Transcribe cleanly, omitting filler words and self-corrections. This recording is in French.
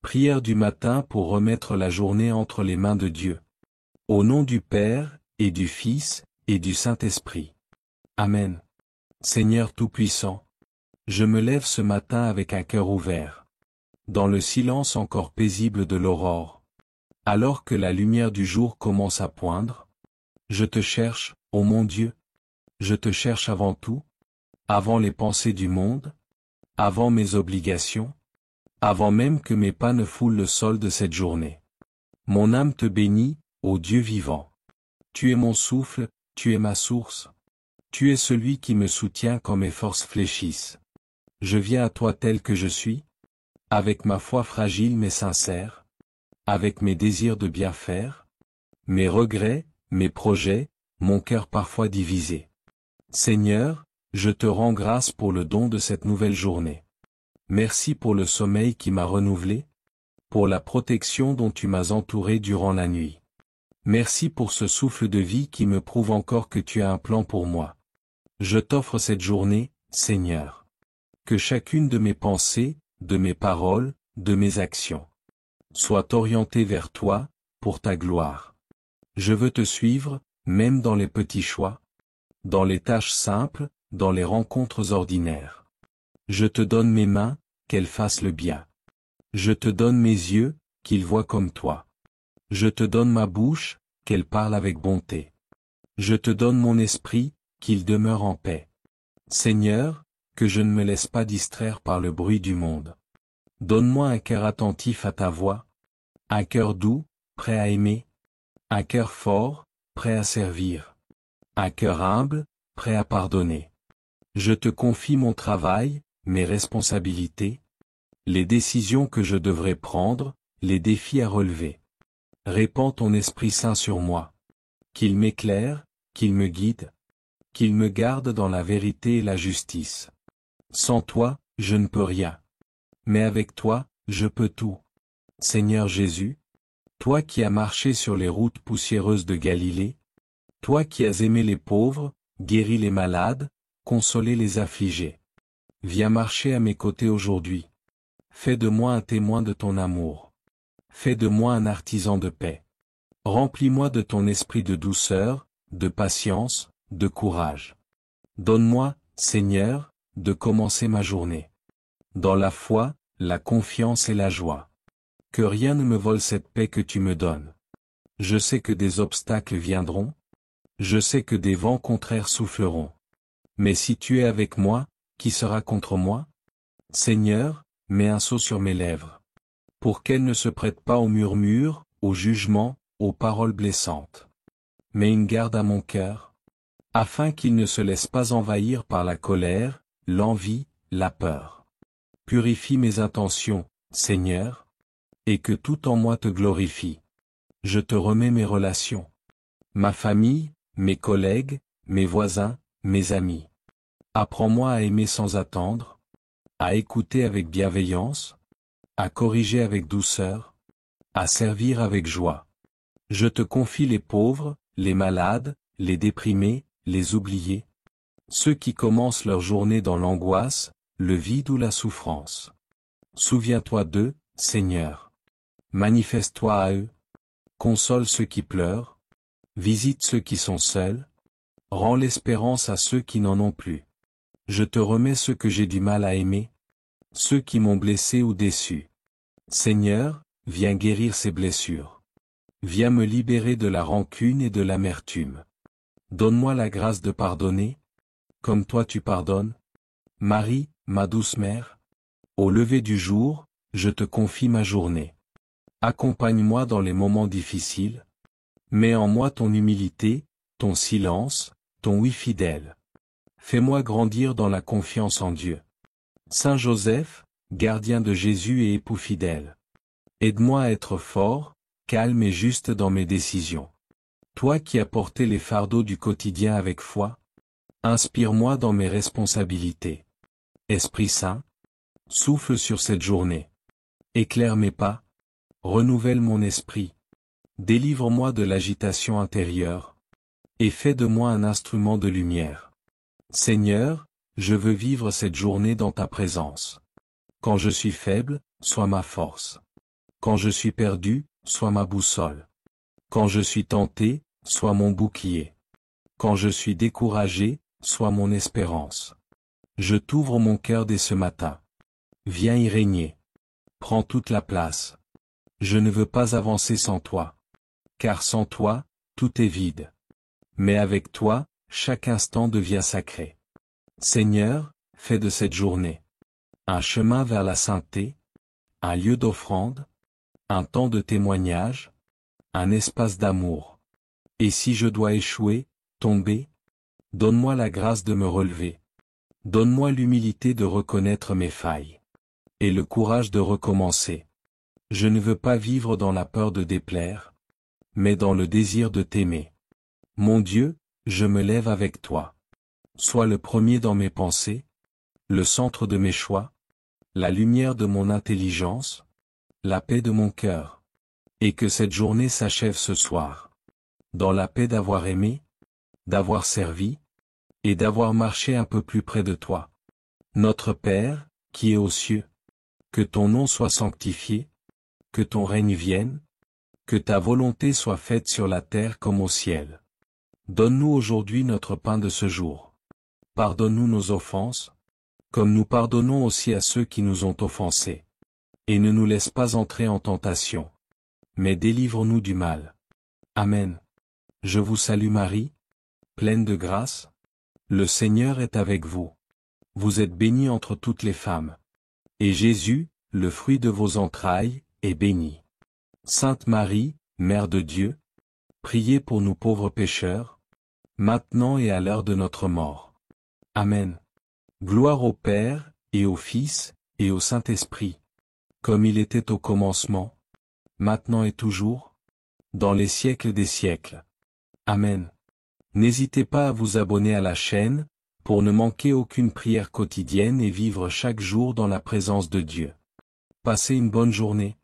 Prière du matin pour remettre la journée entre les mains de Dieu. Au nom du Père, et du Fils, et du Saint-Esprit. Amen. Seigneur Tout-Puissant, je me lève ce matin avec un cœur ouvert. Dans le silence encore paisible de l'aurore. Alors que la lumière du jour commence à poindre. Je te cherche, ô mon Dieu. Je te cherche avant tout. Avant les pensées du monde. Avant mes obligations. Avant même que mes pas ne foulent le sol de cette journée. Mon âme te bénit, ô Dieu vivant. Tu es mon souffle, tu es ma source. Tu es celui qui me soutient quand mes forces fléchissent. Je viens à toi tel que je suis, avec ma foi fragile mais sincère, avec mes désirs de bien faire, mes regrets, mes projets, mon cœur parfois divisé. Seigneur, je te rends grâce pour le don de cette nouvelle journée. Merci pour le sommeil qui m'a renouvelé, pour la protection dont tu m'as entouré durant la nuit. Merci pour ce souffle de vie qui me prouve encore que tu as un plan pour moi. Je t'offre cette journée, Seigneur. Que chacune de mes pensées, de mes paroles, de mes actions, soit orientée vers toi, pour ta gloire. Je veux te suivre, même dans les petits choix, dans les tâches simples, dans les rencontres ordinaires. Je te donne mes mains, qu'elles fassent le bien. Je te donne mes yeux, qu'ils voient comme toi. Je te donne ma bouche, qu'elle parle avec bonté. Je te donne mon esprit, qu'il demeure en paix. Seigneur, que je ne me laisse pas distraire par le bruit du monde. Donne-moi un cœur attentif à ta voix, un cœur doux, prêt à aimer, un cœur fort, prêt à servir, un cœur humble, prêt à pardonner. Je te confie mon travail, mes responsabilités, les décisions que je devrais prendre, les défis à relever. Répands ton Esprit Saint sur moi. Qu'il m'éclaire, qu'il me guide, qu'il me garde dans la vérité et la justice. Sans toi, je ne peux rien. Mais avec toi, je peux tout. Seigneur Jésus, toi qui as marché sur les routes poussiéreuses de Galilée, toi qui as aimé les pauvres, guéri les malades, consolé les affligés. Viens marcher à mes côtés aujourd'hui. Fais de moi un témoin de ton amour. Fais de moi un artisan de paix. Remplis-moi de ton esprit de douceur, de patience, de courage. Donne-moi, Seigneur, de commencer ma journée dans la foi, la confiance et la joie. Que rien ne me vole cette paix que tu me donnes. Je sais que des obstacles viendront. Je sais que des vents contraires souffleront. Mais si tu es avec moi, qui sera contre moi? Seigneur, mets un sceau sur mes lèvres. Pour qu'elles ne se prêtent pas aux murmures, au jugement, aux paroles blessantes. Mets une garde à mon cœur, afin qu'il ne se laisse pas envahir par la colère, l'envie, la peur. Purifie mes intentions, Seigneur, et que tout en moi te glorifie. Je te remets mes relations. Ma famille, mes collègues, mes voisins, mes amis. Apprends-moi à aimer sans attendre, à écouter avec bienveillance, à corriger avec douceur, à servir avec joie. Je te confie les pauvres, les malades, les déprimés, les oubliés. Ceux qui commencent leur journée dans l'angoisse, le vide ou la souffrance. Souviens-toi d'eux, Seigneur. Manifeste-toi à eux. Console ceux qui pleurent. Visite ceux qui sont seuls. Rends l'espérance à ceux qui n'en ont plus. Je te remets ceux que j'ai du mal à aimer. Ceux qui m'ont blessé ou déçu. Seigneur, viens guérir ces blessures. Viens me libérer de la rancune et de l'amertume. Donne-moi la grâce de pardonner, comme toi tu pardonnes. Marie, ma douce mère, au lever du jour, je te confie ma journée. Accompagne-moi dans les moments difficiles. Mets en moi ton humilité, ton silence, ton oui fidèle. Fais-moi grandir dans la confiance en Dieu. Saint Joseph, gardien de Jésus et époux fidèle. Aide-moi à être fort, calme et juste dans mes décisions. Toi qui as porté les fardeaux du quotidien avec foi, inspire-moi dans mes responsabilités. Esprit Saint, souffle sur cette journée. Éclaire mes pas, renouvelle mon esprit. Délivre-moi de l'agitation intérieure, et fais de moi un instrument de lumière. Seigneur, je veux vivre cette journée dans ta présence. Quand je suis faible, sois ma force. Quand je suis perdu, sois ma boussole. Quand je suis tenté, sois mon bouclier. Quand je suis découragé, sois mon espérance. Je t'ouvre mon cœur dès ce matin. Viens y régner. Prends toute la place. Je ne veux pas avancer sans toi. Car sans toi, tout est vide. Mais avec toi, chaque instant devient sacré. Seigneur, fais de cette journée un chemin vers la sainteté, un lieu d'offrande, un temps de témoignage, un espace d'amour. Et si je dois échouer, tomber, donne-moi la grâce de me relever. Donne-moi l'humilité de reconnaître mes failles. Et le courage de recommencer. Je ne veux pas vivre dans la peur de déplaire, mais dans le désir de t'aimer. Mon Dieu, je me lève avec toi. Sois le premier dans mes pensées, le centre de mes choix, la lumière de mon intelligence, la paix de mon cœur. Et que cette journée s'achève ce soir. Dans la paix d'avoir aimé, d'avoir servi, et d'avoir marché un peu plus près de toi. Notre Père, qui est aux cieux, que ton nom soit sanctifié, que ton règne vienne, que ta volonté soit faite sur la terre comme au ciel. Donne-nous aujourd'hui notre pain de ce jour. Pardonne-nous nos offenses, comme nous pardonnons aussi à ceux qui nous ont offensés. Et ne nous laisse pas entrer en tentation, mais délivre-nous du mal. Amen. Je vous salue Marie, pleine de grâce. Le Seigneur est avec vous. Vous êtes bénie entre toutes les femmes. Et Jésus, le fruit de vos entrailles, est béni. Sainte Marie, Mère de Dieu, priez pour nous pauvres pécheurs, maintenant et à l'heure de notre mort. Amen. Gloire au Père, et au Fils, et au Saint-Esprit, comme il était au commencement, maintenant et toujours, dans les siècles des siècles. Amen. N'hésitez pas à vous abonner à la chaîne, pour ne manquer aucune prière quotidienne et vivre chaque jour dans la présence de Dieu. Passez une bonne journée.